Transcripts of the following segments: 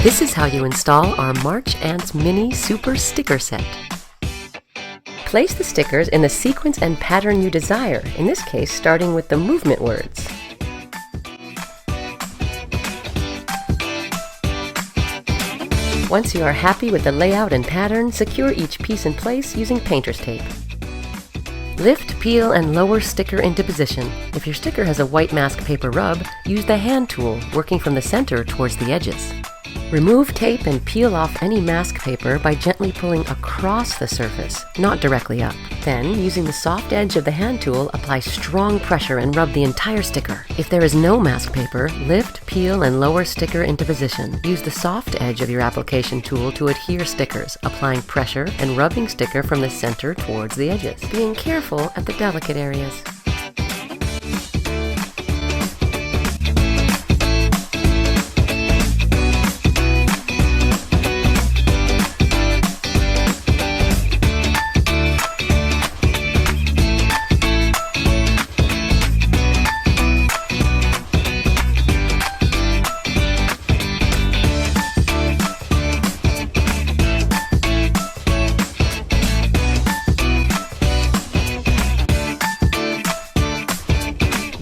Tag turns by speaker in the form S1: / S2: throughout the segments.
S1: This is how you install our March Ants Mini Super Sticker Set. Place the stickers in the sequence and pattern you desire, in this case starting with the movement words. Once you are happy with the layout and pattern, secure each piece in place using painter's tape. Lift, peel, and lower sticker into position. If your sticker has a white mask paper rub, use the hand tool, working from the center towards the edges. Remove tape and peel off any mask paper by gently pulling across the surface, not directly up. Then, using the soft edge of the hand tool, apply strong pressure and rub the entire sticker. If there is no mask paper, lift, peel, and lower sticker into position. Use the soft edge of your application tool to adhere stickers, applying pressure and rubbing sticker from the center towards the edges, being careful at the delicate areas.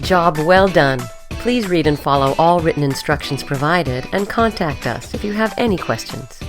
S1: Job well done. Please read and follow all written instructions provided and contact us if you have any questions.